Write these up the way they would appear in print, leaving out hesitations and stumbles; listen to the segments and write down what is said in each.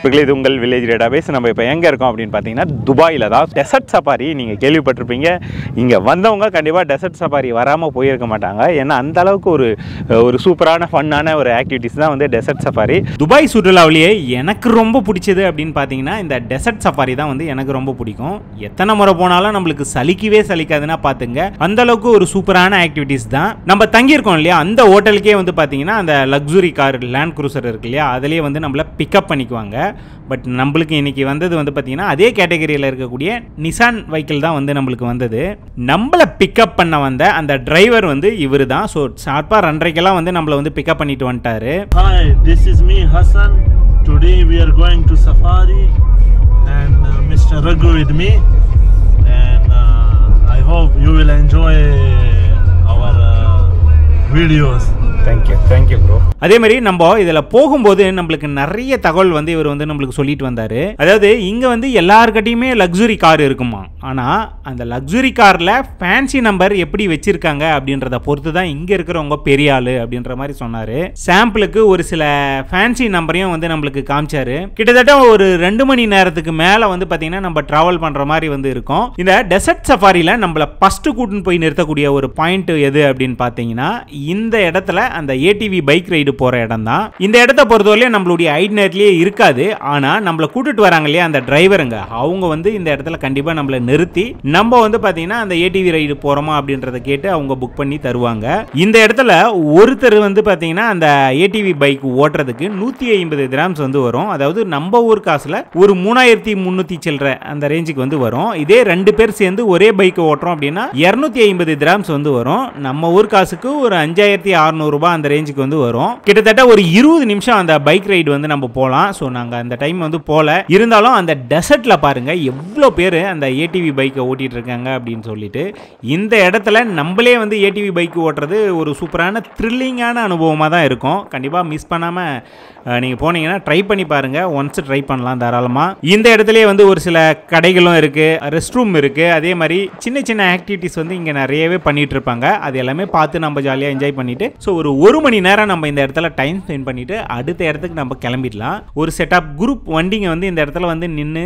இது உங்கள் village database. நம்ம இப்போ எங்கே இருக்கோம் அப்படின்னு பார்த்தீங்கன்னா துபாயில் தான். டெசர்ட் சஃபாரி நீங்கள் கேள்விப்பட்டிருப்பீங்க. இங்கே வந்தவங்க கண்டிப்பாக டெசர்ட் சஃபாரி வராமல் போயிருக்க மாட்டாங்க. ஏன்னா அந்த அளவுக்கு ஒரு சூப்பரான ஃபன்னான ஒரு ஆக்டிவிட்டிஸ் தான் வந்து டெசர்ட் சஃபாரி. துபாய் சுற்றுலாவிலேயே எனக்கு ரொம்ப பிடிச்சது அப்படின்னு பார்த்தீங்கன்னா இந்த டெசர்ட் சஃபாரி தான் வந்து எனக்கு ரொம்ப பிடிக்கும். எத்தனை முறை போனாலும் நம்மளுக்கு சலிக்காதுன்னா பார்த்துங்க, அந்த அளவுக்கு ஒரு சூப்பரான ஆக்டிவிட்டிஸ் தான். நம்ம தங்கியிருக்கோம் இல்லையா, அந்த ஹோட்டலுக்கே வந்து பார்த்தீங்கன்னா அந்த லக்ஸுரி கார் லேண்ட் க்ரூசர் இருக்கு இல்லையா, அதிலேயே வந்து நம்மளை பிக்கப் பண்ணிக்குவாங்க. பட் நம்மளுக்கு இன்னைக்கு வந்தது வந்து பார்த்தீங்கன்னா அதே கேட்டகரியில் இருக்கக்கூடிய நிசான் வெஹிக்கிள் தான் வந்து நம்மளுக்கு வந்தது. நம்மளை பிக்கப் பண்ண வந்த அந்த டிரைவர் வந்து இவர் தான். ஸோ ஷார்ப்பாக 2:30 வந்து நம்மளை வந்து பிக்கப் பண்ணிட்டு வந்துட்டாரு. Hi, this is me, Hassan. Today we are going to safari and Mr. Raghu with me, and I hope you will enjoy our videos. Thank you bro. அதே மாதிரி நம்ம இதில் போகும்போது நம்மளுக்கு நிறைய தகவல் வந்து இவர் வந்து நம்மளுக்கு சொல்லிட்டு வந்தார். அதாவது இங்கே வந்து எல்லாருக்கிட்டையுமே லக்ஸுரி கார் இருக்குமா, ஆனால் அந்த லக்ஸுரி காரில் ஃபேன்சி நம்பர் எப்படி வச்சுருக்காங்க அப்படின்றத பொறுத்து தான் இங்கே இருக்கிறவங்க பெரிய ஆள் அப்படின்ற மாதிரி சொன்னார். சாம்பிளுக்கு ஒரு சில ஃபேன்சி நம்பரையும் வந்து நம்மளுக்கு காமிச்சாரு. கிட்டத்தட்ட ஒரு 2 மணி நேரத்துக்கு மேலே வந்து பார்த்தீங்கன்னா நம்ம ட்ராவல் பண்ணுற மாதிரி வந்து இருக்கும். இந்த டெசர்ட் சஃபாரியில் நம்மளை ஃபஸ்ட்டு கூட்டின்னு போய் நிறுத்தக்கூடிய ஒரு பாயிண்ட் எது அப்படின்னு பார்த்தீங்கன்னா இந்த இடத்துல அந்த ஏடிவி பைக் ரைடு போற இடம் தான். இந்த இடத்தை பொறுத்தவரையும் நம்மளுடைய ஐட்னர்லயே இருக்காது. ஆனா நம்மள கூட்டிட்டு வராங்க இல்லையா அந்த டிரைவருங்க, அவங்க வந்து இந்த இடத்துல கண்டிப்பா நம்மள நிறுத்தி நம்ம வந்து பாத்தீங்கன்னா அந்த ஏடிவி ரைடு போறோமா அப்படின்றத கேட்டு அவங்க புக் பண்ணி தருவாங்க. இந்த இடத்துல ஒருத்தர் வந்து பாத்தீங்கன்னா அந்த ஏடிவி பைக் ஓட்டுறதுக்கு 150 திராம்ஸ் வந்து வரும். அதாவது நம்ம ஊர் காசுல ஒரு 3300 சில்லற அந்த ரேஞ்சுக்கு வந்து வரும். இதே 2 பேர் சேர்ந்து ஒரே பைக் ஓட்டுறோம் அப்படின்னா 250 திராம்ஸ் வந்து வரும். நம்ம ஊர் காசுக்கு ஒரு 5600 ரூபாய் அந்த ரேஞ்சுக்கு வந்து வரும். கிட்டத்தட்ட ஒரு 20 நிமிஷம் அந்த பைக் ரைடு வந்து நம்ம போகலாம். ஸோ நாங்கள் அந்த டைம் வந்து போகல. இருந்தாலும் அந்த டெசர்ட்ல பாருங்க எவ்வளோ பேர் அந்த ஏடிவி பைக்கை ஓட்டிட்டு இருக்காங்க அப்படின்னு சொல்லிட்டு. இந்த இடத்துல நம்மளே வந்து ஏடிவி பைக் ஓட்டுறது ஒரு சூப்பரான த்ரில்லிங்கான அனுபவமாக தான் இருக்கும். கண்டிப்பாக மிஸ் பண்ணாமல் நீங்கள் போனீங்கன்னா ட்ரை பண்ணி பாருங்க. ஒன்ஸ் ட்ரை பண்ணலாம் தாராளமாக. இந்த இடத்துலேயே வந்து ஒரு சில கடைகளும் இருக்குது, ரெஸ்ட் ரூம் இருக்குது. அதே மாதிரி சின்ன சின்ன ஆக்டிவிட்டிஸ் வந்து இங்கே நிறையவே பண்ணிட்டு இருப்பாங்க. அது எல்லாமே பார்த்து நம்ம ஜாலியாக என்ஜாய் பண்ணிட்டு ஸோ ஒரு மணி நேரம் நம்ம இந்த இடத்துல டைம் ஸ்பெண்ட் பண்ணிட்டு அடுத்த இடத்துக்கு நம்ம கிளம்பிடலாம். ஒரு செட் ஆஃப் குரூப் வண்டிங்க வந்து இந்த இடத்துல வந்து நின்று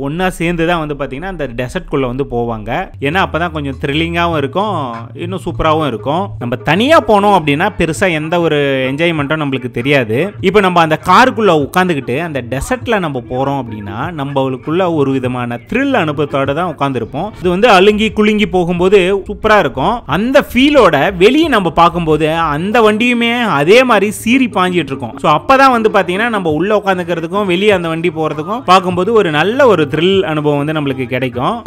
ஒன்றா சேர்ந்து தான் வந்து பார்த்தீங்கன்னா அந்த டெசர்ட்குள்ளே வந்து போவாங்க. ஏன்னா அப்போ தான் கொஞ்சம் த்ரில்லிங்காகவும் இருக்கும், இன்னும் சூப்பராகவும் இருக்கும். நம்ம தனியாக போனோம் அப்படின்னா பெருசாக எந்த ஒரு என்ஜாய்மெண்ட்டும் நம்மளுக்கு தெரியாது. இப்போ நம்ம அந்த காருக்குள்ளே உட்காந்துக்கிட்டு அந்த டெசர்ட்டில் நம்ம போகிறோம் அப்படின்னா நம்மளுக்குள்ள ஒரு விதமான த்ரில் அனுபவத்தோடு தான் உட்காந்துருப்போம். இது வந்து அழுங்கி குலுங்கி போகும்போது சூப்பராக இருக்கும். அந்த ஃபீலோட வெளியே நம்ம பார்க்கும்போது அந்த வண்டியுமே அதே மாதிரி சீறி பாஞ்சிட்டு இருக்கும். ஸோ அப்பதான் வந்து பார்த்தீங்கன்னா நம்ம உள்ள உட்காந்துக்கிறதுக்கும் வெளியே அந்த வண்டி போகிறதுக்கும் பார்க்கும்போது ஒரு நல்ல ஒரு த்ரில் அனுபவம் வந்து நம்மளுக்கு கிடைக்கும்.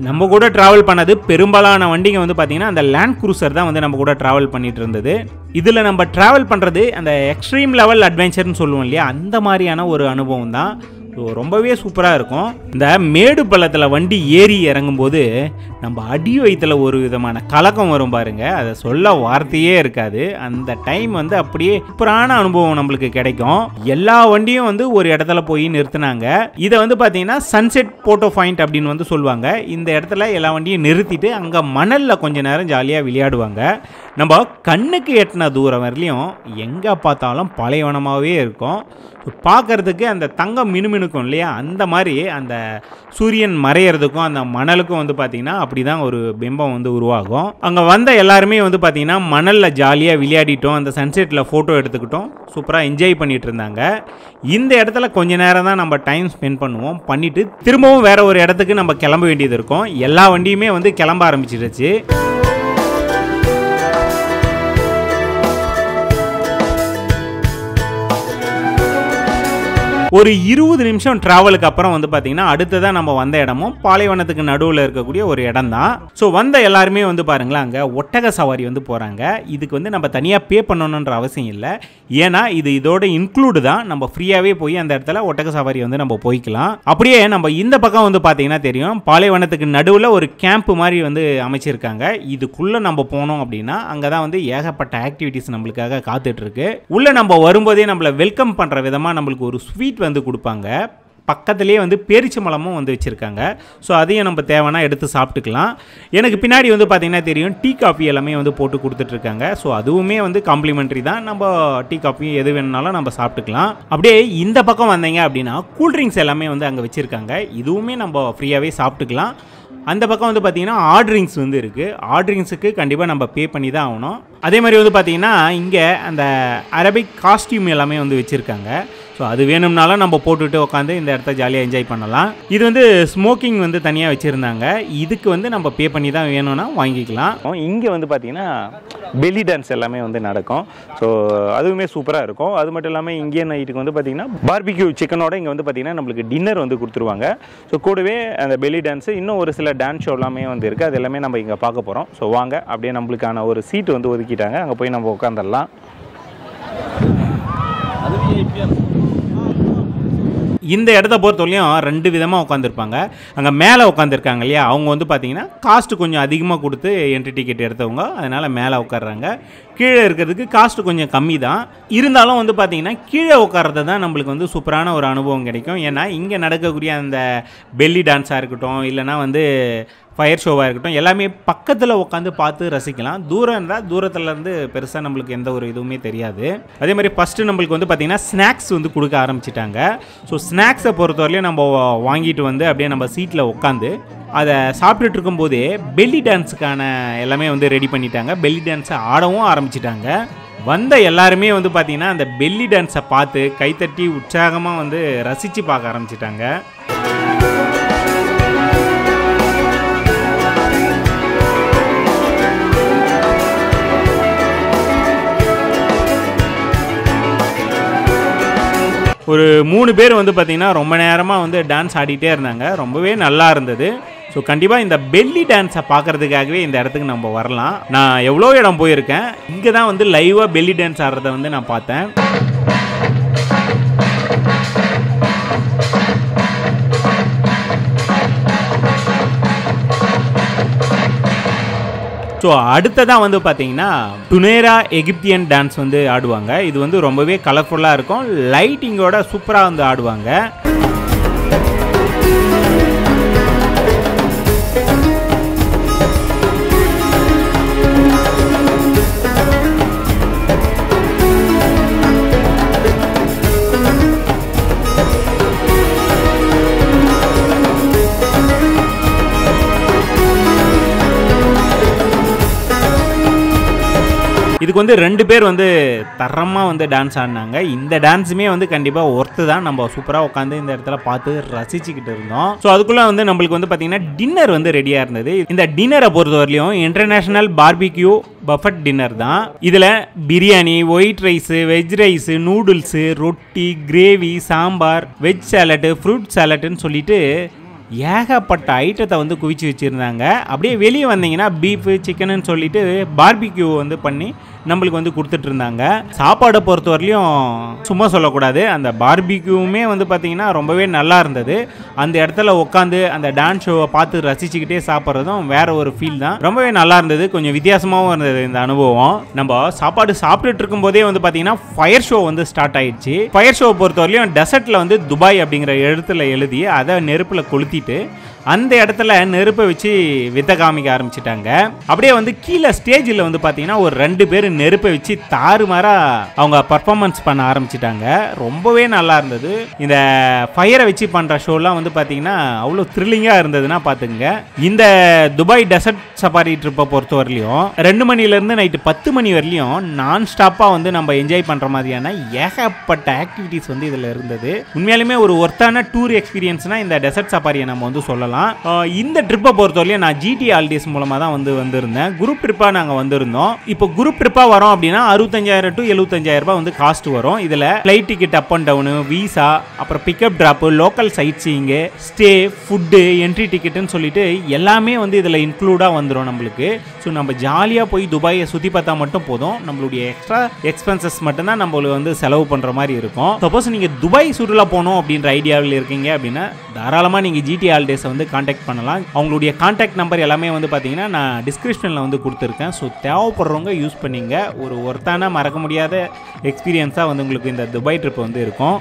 நம்ம கூட டிராவல் பண்ணது பெரும்பாலான வண்டிங்க வந்து பார்த்தீங்கன்னா அந்த லேண்ட் க்ரூசர் தான் வந்து நம்ம கூட டிராவல் பண்ணிட்டு இருந்தது. இதில் நம்ம டிராவல் பண்ணுறது அந்த எக்ஸ்ட்ரீம் லெவல் அட்வென்ச்சர்னு சொல்லுவோம் இல்லையா, அந்த மாதிரியான ஒரு அனுபவம் தான். ரொம்பவே சூப்பராக இருக்கும். இந்த மேடு பள்ளத்தில் வண்டி ஏறி இறங்கும்போது நம்ம அடி வயிற்றுல ஒரு விதமான கலக்கம் வரும் பாருங்க, அதை சொல்ல வார்த்தையே இருக்காது. அந்த டைம் வந்து அப்படியே சூப்பரான அனுபவம் நம்மளுக்கு கிடைக்கும். எல்லா வண்டியும் வந்து ஒரு இடத்துல போய் நிறுத்தினாங்க. இதை வந்து பார்த்தீங்கன்னா சன்செட் போட்டோ பாயிண்ட் அப்படின்னு வந்து சொல்லுவாங்க. இந்த இடத்துல எல்லா வண்டியும் நிறுத்திட்டு அங்கே மணலில் கொஞ்ச நேரம் ஜாலியாக விளையாடுவாங்க. நம்ம கண்ணுக்கு எட்டின தூரம் வரலையும் எங்கே பார்த்தாலும் பழையவனமாகவே இருக்கும். பார்க்கறதுக்கு அந்த தங்கம் மினுமினுக்கும் இல்லையா, அந்த மாதிரி அந்த சூரியன் மறையிறதுக்கும் அந்த மணலுக்கும் வந்து பார்த்தீங்கன்னா அப்படி தான் ஒரு பிம்பம் வந்து உருவாகும். அங்கே வந்த எல்லாருமே வந்து பார்த்தீங்கன்னா மணலில் ஜாலியாக விளையாடிட்டோம், அந்த சன்செட்டில் ஃபோட்டோ எடுத்துக்கிட்டோம், சூப்பராக என்ஜாய் பண்ணிட்டு இருந்தாங்க. இந்த இடத்துல கொஞ்ச நேரம் தான் நம்ம டைம் ஸ்பெண்ட் பண்ணுவோம். பண்ணிவிட்டு திரும்பவும் வேறு ஒரு இடத்துக்கு நம்ம கிளம்ப வேண்டியது இருக்கும். எல்லா வண்டியுமே வந்து கிளம்ப ஆரம்பிச்சிருச்சு. ஒரு 20 நிமிஷம் டிராவலுக்கு அப்புறம் வந்து பார்த்தீங்கன்னா அடுத்ததான் நம்ம வந்த இடமும் பாலைவனத்துக்கு நடுவில் இருக்கக்கூடிய ஒரு இடம் தான். ஸோ வந்த எல்லாருமே வந்து பாருங்களேன் அங்கே ஒட்டக சவாரி வந்து போகிறாங்க. இதுக்கு வந்து நம்ம தனியாக பே பண்ணணுன்ற அவசியம் இல்லை. ஏன்னா இது இதோட இன்க்ளூடு தான். நம்ம ஃப்ரீயாகவே போய் அந்த இடத்துல ஒட்டக சவாரி வந்து நம்ம போய்க்கலாம். அப்படியே நம்ம இந்த பக்கம் வந்து பார்த்தீங்கன்னா தெரியும், பாலைவனத்துக்கு நடுவில் ஒரு கேம்ப் மாதிரி வந்து அமைச்சிருக்காங்க. இதுக்குள்ளே நம்ம போனோம் அப்படின்னா அங்கே தான் வந்து ஏகப்பட்ட ஆக்டிவிட்டிஸ் நம்மளுக்காக காத்துட்டு இருக்கு. உள்ள நம்ம வரும்போதே நம்மளை வெல்கம் பண்ணுற விதமாக நம்மளுக்கு ஒரு ஸ்வீட் வந்து கொடுப்பாங்க. பக்கத்துலேயே வந்து பேரிச்சம்பழமும் வந்து வச்சுருக்காங்க. ஸோ அதையும் நம்ம தேவைன்னா எடுத்து சாப்பிட்டுக்கலாம். எனக்கு பின்னாடி வந்து பார்த்திங்கன்னா தெரியும் டீ காஃபி எல்லாமே வந்து போட்டு கொடுத்துட்ருக்காங்க. ஸோ அதுவுமே வந்து காம்ப்ளிமெண்ட்ரி தான். நம்ம டீ காஃபி எது வேணுனாலும் நம்ம சாப்பிட்டுக்கலாம். அப்படியே இந்த பக்கம் வந்தீங்க அப்படின்னா கூல்ட்ரிங்க்ஸ் எல்லாமே வந்து அங்கே வச்சுருக்காங்க. இதுவுமே நம்ம ஃப்ரீயாகவே சாப்பிட்டுக்கலாம். அந்த பக்கம் வந்து பார்த்தீங்கன்னா ஆர்ட்ரிங்ஸ் வந்து இருக்குது. ஆர்ட்ரிங்ஸுக்கு கண்டிப்பாக நம்ம பே பண்ணி தான் ஆகணும். அதே மாதிரி வந்து பார்த்தீங்கன்னா இங்கே அந்த அரபிக் காஸ்டியூம் எல்லாமே வந்து வச்சுருக்காங்க. ஸோ அது வேணும்னாலும் நம்ம போட்டுட்டு உட்காந்து இந்த இடத்த ஜாலியாக என்ஜாய் பண்ணலாம். இது வந்து ஸ்மோக்கிங் வந்து தனியாக வச்சுருந்தாங்க. இதுக்கு வந்து நம்ம பே பண்ணி தான் வேணும்னா வாங்கிக்கலாம். இங்கே வந்து பார்த்தீங்கன்னா பெல்லி டான்ஸ் எல்லாமே வந்து நடக்கும். ஸோ அதுவுமே சூப்பராக இருக்கும். அது மட்டும் இல்லாமல் இந்தியன் நைட்டுக்கு வந்து பார்த்தீங்கன்னா பார்பிக்யூ சிக்கனோட இங்கே வந்து பார்த்தீங்கன்னா நம்மளுக்கு டின்னர் வந்து கொடுத்துருவாங்க. ஸோ கூடவே அந்த பெல்லி டான்ஸு இன்னும் ஒரு சில டான்ஸ் ஷோ எல்லாமே வந்து இருக்குது. அது எல்லாமே நம்ம இங்கே பார்க்க போகிறோம். ஸோ வாங்க அப்படியே நம்மளுக்கான ஒரு சீட்டு வந்து ஒதுக்கிட்டாங்க. அங்கே போய் நம்ம உட்காந்துடலாம். இந்த இடத்த பொறுத்தவரையும் 2 விதமாக உட்காந்துருப்பாங்க. அங்கே மேலே உட்காந்துருக்காங்க இல்லையா, அவங்க வந்து பார்த்தீங்கன்னா காஸ்ட்டு கொஞ்சம் அதிகமாக கொடுத்து என்ட்ரி டிக்கெட் எடுத்தவங்க, அதனால் மேலே உட்காடுறாங்க. கீழே இருக்கிறதுக்கு காஸ்ட்டு கொஞ்சம் கம்மி தான். இருந்தாலும் வந்து பார்த்தீங்கன்னா கீழே உட்கார்றது தான் நம்மளுக்கு வந்து சூப்பரான ஒரு அனுபவம் கிடைக்கும். ஏன்னா இங்கே நடக்கக்கூடிய அந்த பெல்லி டான்ஸாக இருக்கட்டும், இல்லைனா வந்து ஃபயர் ஷோவாக இருக்கட்டும், எல்லாமே பக்கத்தில் உட்காந்து பார்த்து ரசிக்கலாம். தூரம் இருந்தால் தூரத்துலேருந்து பெருசாக நம்மளுக்கு எந்த ஒரு இதுவுமே தெரியாது. அதே மாதிரி ஃபஸ்ட்டு நம்மளுக்கு வந்து பார்த்திங்கன்னா ஸ்நாக்ஸ் வந்து கொடுக்க ஆரம்பிச்சிட்டாங்க. ஸோ ஸ்நாக்ஸை பொறுத்தவரையிலையும் நம்ம வாங்கிட்டு வந்து அப்படியே நம்ம சீட்டில் உட்காந்து அதை சாப்பிட்டுட்டு இருக்கும்போதே பெல்லி டான்ஸுக்கான எல்லாமே வந்து ரெடி பண்ணிட்டாங்க. பெல்லி டான்ஸை ஆடவும் ஆரம்பிச்சிட்டாங்க. வந்த எல்லாருமே வந்து பார்த்திங்கன்னா அந்த பெல்லி டான்ஸை பார்த்து கைத்தட்டி உற்சாகமாக வந்து ரசித்து பார்க்க ஆரம்பிச்சிட்டாங்க. ஒரு 3 பேர் வந்து பார்த்திங்கன்னா ரொம்ப நேரமாக வந்து டான்ஸ் ஆடிட்டே இருந்தாங்க. ரொம்பவே நல்லா இருந்தது. ஸோ கண்டிப்பாக இந்த பெல்லி டான்ஸை பார்க்குறதுக்காகவே இந்த இடத்துக்கு நம்ம வரலாம். நான் எவ்வளோ இடம் போயிருக்கேன், இங்கே தான் வந்து லைவாக பெல்லி டான்ஸ் ஆடுறத வந்து நான் பார்த்தேன். ஸோ அடுத்ததான் வந்து பார்த்தீங்கன்னா டுனேரா எகிப்தியன் டான்ஸ் வந்து ஆடுவாங்க. இது வந்து ரொம்பவே கலர்ஃபுல்லாக இருக்கும். லைட்டிங்கோட சூப்பராக வந்து ஆடுவாங்க. இதுக்கு வந்து 2 பேர் வந்து தரமாக வந்து டான்ஸ் ஆடினாங்க. இந்த டான்ஸுமே வந்து கண்டிப்பாக ஒர்த்து தான். நம்ம சூப்பராக உட்காந்து இந்த இடத்துல பார்த்து ரசிச்சுக்கிட்டு இருந்தோம். ஸோ அதுக்குள்ளே வந்து நம்மளுக்கு வந்து பார்த்திங்கன்னா டின்னர் வந்து ரெடியாக இருந்தது. இந்த டின்னரை பொறுத்தவரையிலையும் இன்டர்நேஷ்னல் பார்பிக்யூ பஃபட் டின்னர் தான். இதில் biryani, white rice, veg rice, noodles, ரொட்டி, gravy, sambar, veg salad, fruit சாலட்டுன்னு சொல்லிட்டு ஏகப்பட்ட ஐட்டத்தை வந்து குவிச்சு வச்சுருந்தாங்க. அப்படியே வெளியே வந்தீங்கன்னா பீஃபு, சிக்கனுன்னு சொல்லிட்டு பார்பிக்யூ வந்து பண்ணி நம்மளுக்கு வந்து கொடுத்துட்டு இருந்தாங்க. சாப்பாடை பொறுத்தவரையிலையும் சும்மா சொல்லக்கூடாது, அந்த பார்பிக்யூவுமே வந்து பார்த்திங்கன்னா ரொம்பவே நல்லா இருந்தது. அந்த இடத்துல உட்காந்து அந்த டான்ஸ் ஷோவை பார்த்து ரசிச்சுக்கிட்டே சாப்பிட்றதும் வேற ஒரு ஃபீல் தான். ரொம்பவே நல்லா இருந்தது. கொஞ்சம் வித்தியாசமாகவும் இருந்தது இந்த அனுபவம். நம்ம சாப்பாடு சாப்பிட்டுட்டு இருக்கும் போதே வந்து பார்த்திங்கன்னா ஃபயர் ஷோ வந்து ஸ்டார்ட் ஆயிடுச்சு. ஃபயர் ஷோ பொறுத்தவரையிலையும் டெசர்ட்டில் வந்து துபாய் அப்படிங்கிற எழுத்துல எழுதி அதை நெருப்பில் கொளுத்திட்டு அந்த இடத்துல நெருப்பை வச்சு வித்த காமிக்க ஆரம்பிச்சிட்டாங்க. அப்படியே வந்து கீழே ஸ்டேஜில் வந்து பார்த்தீங்கன்னா ஒரு 2 பேர் நெருப்பை வச்சு தாறுமாறா அவங்க பர்ஃபார்மன்ஸ் பண்ண ஆரம்பிச்சிட்டாங்க. ரொம்பவே நல்லா இருந்தது. இந்த ஃபயரை வச்சு பண்ணுற ஷோலாம் வந்து பார்த்தீங்கன்னா அவ்வளோ த்ரில்லிங்காக இருந்ததுன்னா பார்த்துங்க. இந்த துபாய் டெசர்ட் சஃபாரி ட்ரிப்பை பொறுத்தவரையிலையும் 2 மணிலேருந்து நைட்டு 10 மணி வரலையும் நான் ஸ்டாப்பாக வந்து நம்ம என்ஜாய் பண்ணுற மாதிரியான ஏகப்பட்ட ஆக்டிவிட்டிஸ் வந்து இதில் இருந்தது. உண்மையாலுமே ஒரு ஒர்த்தான டூர் எக்ஸ்பீரியன்ஸ்னால் இந்த டெசர்ட் சஃபாரியை நம்ம வந்து சொல்லலாம். சொல்லலாம். இந்த ட்ரிப்பை பொறுத்தவரையும் நான் ஜிடி ஹாலிடேஸ் மூலமாக தான் வந்திருந்தேன். குரூப் ட்ரிப்பாக நாங்கள் வந்திருந்தோம். இப்போ குரூப் ட்ரிப்பாக வரோம் அப்படின்னா 65,000 to 75,000 ரூபாய் வந்து காஸ்ட் வரும். இதில் flight ticket up and down, visa, அப்புறம் pickup drop, local sightseeing, stay, food, entry டிக்கெட்டுன்னு சொல்லிட்டு எல்லாமே வந்து இதில் இன்க்ளூடாக வந்துடும் நம்மளுக்கு. ஸோ நம்ம ஜாலியாக போய் துபாயை சுற்றி பார்த்தா மட்டும் போதும். நம்மளுடைய எக்ஸ்ட்ரா எக்ஸ்பென்சஸ் மட்டும்தான் நம்மளுக்கு வந்து செலவு பண்ணுற மாதிரி இருக்கும். சப்போஸ் நீங்கள் துபாய் சுற்றுலா போகணும் அப்படின்ற ஐடியாவில் இருக்கீங்க அப்படின்னா தாராளமாக நீங்கள் ஜிடி ஹாலிடேஸை வந்து காண்டாக்ட் பண்ணலாம். அவங்களுடைய காண்டாக்ட் நம்பர் எல்லாமே வந்து பார்த்தீங்கன்னா நான் டிஸ்கிரிப்ஷனில் வந்து கொடுத்துருக்கேன். ஸோ தேவைப்படுறவங்க யூஸ் பண்ணிங்க. ஒரு ஒர்த்தான மறக்க முடியாத எக்ஸ்பீரியன்ஸாக வந்து உங்களுக்கு இந்த துபாய் ட்ரிப் வந்து இருக்கும்.